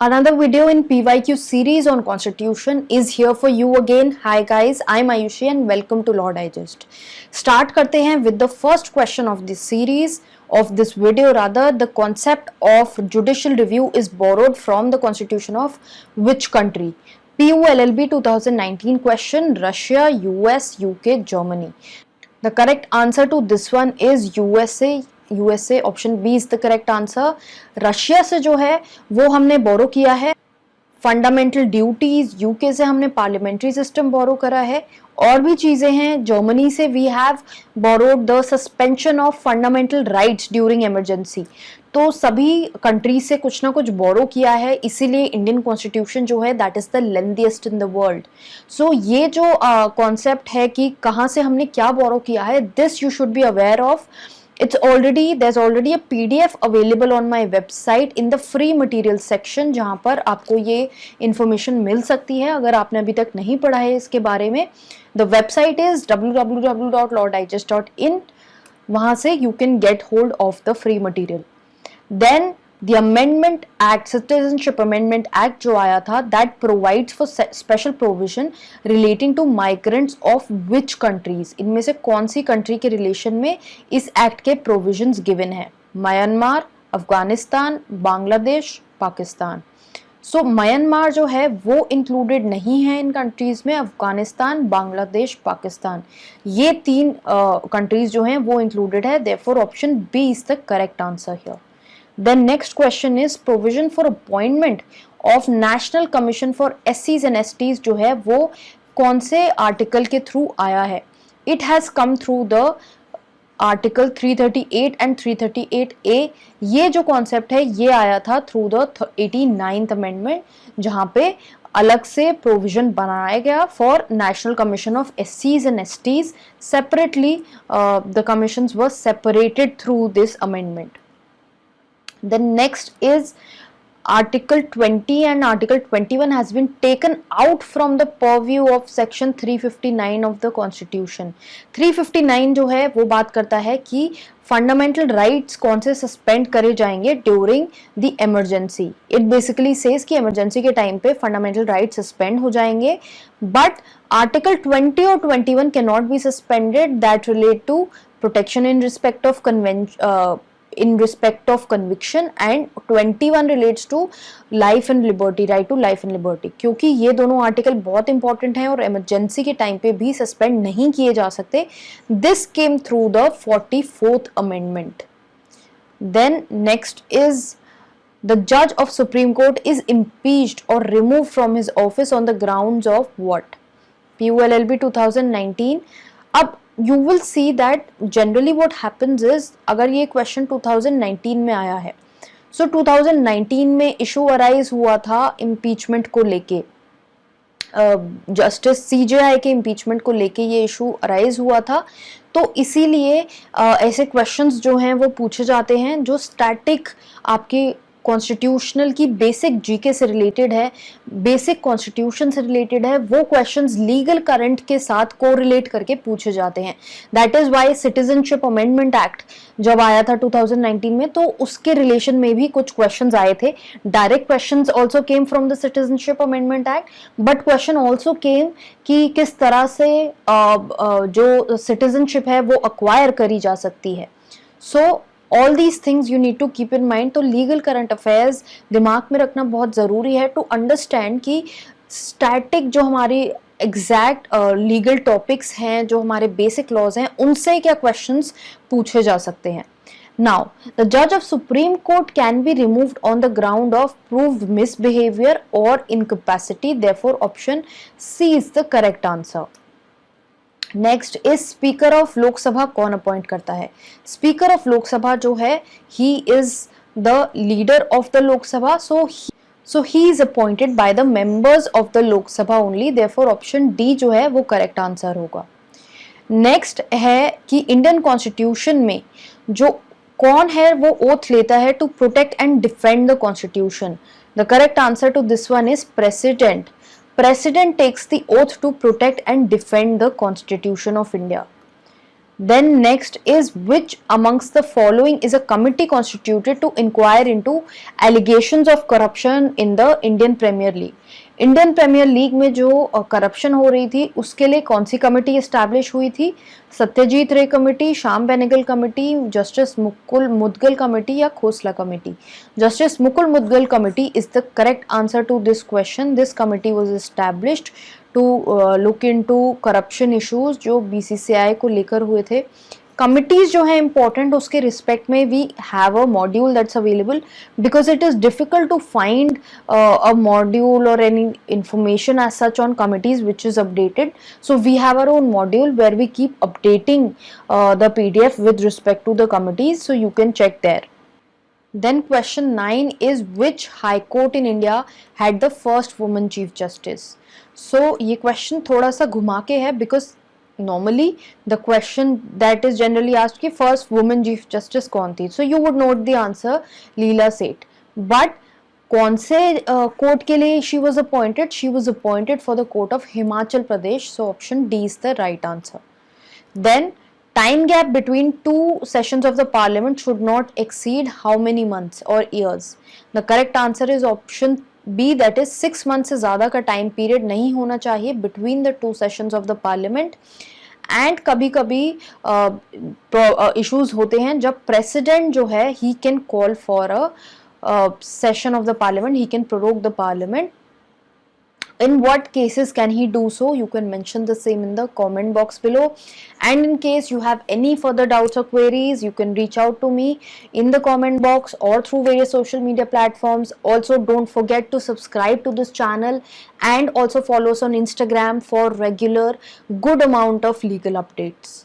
Another video in PYQ series on Constitution is here for you again. Hi guys, I'm Ayushi and welcome to Law Digest. Start करते हैं with the first question of this series, of this video rather. The concept of judicial review is borrowed from the Constitution of which country? PULLB 2019 question, Russia, US, UK, Germany. The correct answer to this one is USA. Option B is the correct answer. Russia से जो है वो हमने बोरो किया है fundamental duties, UK से हमने parliamentary system बोरो करा है, और भी चीजें हैं. जर्मनी से we have borrowed the suspension of fundamental rights during emergency. तो सभी कंट्रीज से कुछ ना कुछ बोरो किया है, इसीलिए इंडियन कॉन्स्टिट्यूशन जो है that is the lengthiest in the world. So ये जो कॉन्सेप्ट है कि कहाँ से हमने क्या बोरो किया है, this you should be aware of. there's already a PDF available on my website in the free material section, जहाँ पर आपको ये information मिल सकती है अगर आपने अभी तक नहीं पढ़ा है इसके बारे में. The website is www.lawdigest.in. वहाँ से you can get hold of the free material. Then the Amendment Act, Citizenship Amendment Act जो आया था, that provides for special provision relating to migrants of which countries. इनमें से कौन सी कंट्री के relation में इस एक्ट के प्रोविजंस गिवन है? म्यांमार, अफगानिस्तान, बांग्लादेश, पाकिस्तान. सो म्यांमार जो है वो इंक्लूडेड नहीं है इन कंट्रीज में. अफगानिस्तान, बांग्लादेश, पाकिस्तान, ये तीन कंट्रीज जो हैं वो इंक्लूडेड है. Therefore option B is the correct answer here. Then next question is provision for appointment of National Commission for SCs and STs जो है वो कौन से आर्टिकल के थ्रू आया है? It has come through the article 338 and 338A. ये जो कॉन्सेप्ट है ये आया था थ्रू द 89th अमेंडमेंट, जहाँ पे अलग से प्रोविजन बनाया गया for national commission of SCs and STs. Separately the commissions were separated through this amendment. Then next is Article 20 and Article 21 has been taken out from the purview of Section 359 of the Constitution. 359 जो है वो बात करता है कि fundamental rights कौन से suspend करे जाएंगे during the emergency. It basically says कि इमरजेंसी के टाइम पे फंडामेंटल राइट्स सस्पेंड हो जाएंगे, बट आर्टिकल 20 और 21 cannot be suspended that relate to protection in respect of conviction, and 21 relates to life and liberty, right to life and liberty. क्योंकि ये दोनों article बहुत important हैं और इमरजेंसी के टाइम पे भी सस्पेंड नहीं किए जा सकते. This came through the 44th amendment. Then next is the judge of Supreme Court is impeached or removed from his office on the grounds of what? PULLB 2019. अब you will see that generally what happens is, अगर ये question 2019 में आया है, so 2019 में issue arise हुआ था impeachment को लेके, जस्टिस CJI के इम्पीचमेंट को लेके ये इशू अराइज हुआ था. तो इसीलिए ऐसे क्वेश्चंस जो हैं वो पूछे जाते हैं जो स्टैटिक आपके कॉन्स्टिट्यूशनल की बेसिक जीके से रिलेटेड है, बेसिक कॉन्स्टिट्यूशन से रिलेटेड है. वो क्वेश्चंस लीगल करंट के साथ कोरिलेट करके पूछे जाते हैं. That is why citizenship amendment act जब आया था 2019 में, तो उसके रिलेशन में भी कुछ क्वेश्चंस आए थे. Direct questions also came from the citizenship amendment act, but question also केम कि किस तरह से जो सिटीजनशिप है वो अक्वायर करी जा सकती है. So all these things you need to keep in mind. तो लीगल करंट अफेयर्स दिमाग में रखना बहुत ज़रूरी है टू अंडरस्टैंड कि स्टैटिक जो हमारी एग्जैक्ट लीगल टॉपिक्स हैं, जो हमारे बेसिक लॉज हैं, उनसे क्या क्वेश्चंस पूछे जा सकते हैं. नाउ द जज of supreme court can be removed on the ground of proved misbehaviour और incapacity. Therefore option C is the correct answer. Next is speaker of Lok Sabha कौन अपॉइंट करता है? स्पीकर ऑफ लोकसभा जो है he is the leader of the Lok Sabha. So he is appointed by the members of the Lok Sabha only. Therefore option D जो है वो correct answer होगा. Next है कि इंडियन कॉन्स्टिट्यूशन में जो कौन है वो ओथ लेता है to protect and defend the constitution. The correct answer to this one is president. President takes the oath to protect and defend the Constitution of India. Then next is which amongst the following is a committee constituted to inquire into allegations of corruption in the Indian Premier League. Indian Premier League में जो corruption हो रही थी उसके लिए कौन सी committee establish हुई थी? Satyajit Ray committee, Shyam Benegal committee, justice Mukul Mudgal committee या Khosla committee? Justice Mukul Mudgal committee is the correct answer to this question. This committee was established to look into corruption issues जो बीसीसीआई को लेकर हुए थे. कमिटीज जो है इंपॉर्टेंट, उसके रिस्पेक्ट में we have a module that's available because it is difficult to find a module और any information as such on committees which is updated. So we have our own module where we keep updating the PDF with respect to the committees, so you can check there. Then question 9 is which high court in India had the first woman chief justice? So ये question थोड़ा सा घुमा के है because normally the question that is generally asked कि first woman chief justice कौन थी? So you would note the answer Leela Seth. But कौन से कोर्ट के लिए she was appointed? She was appointed for the court of Himachal Pradesh. So option D is the right answer. Then time gap between two sessions of the parliament should not exceed how many months or years? The correct answer is option B, that is 6 months से ज़्यादा का time period नहीं होना चाहिए between the two sessions of the parliament. And कभी कभी issues होते हैं जब प्रेसिडेंट जो है he can call for a session of the parliament, he can prorogue the parliament. In what cases can he do so? You can mention the same in the comment box below. And in case you have any further doubts or queries, you can reach out to me in the comment box or through various social media platforms. Also, don't forget to subscribe to this channel and also follow us on Instagram for regular good amount of legal updates.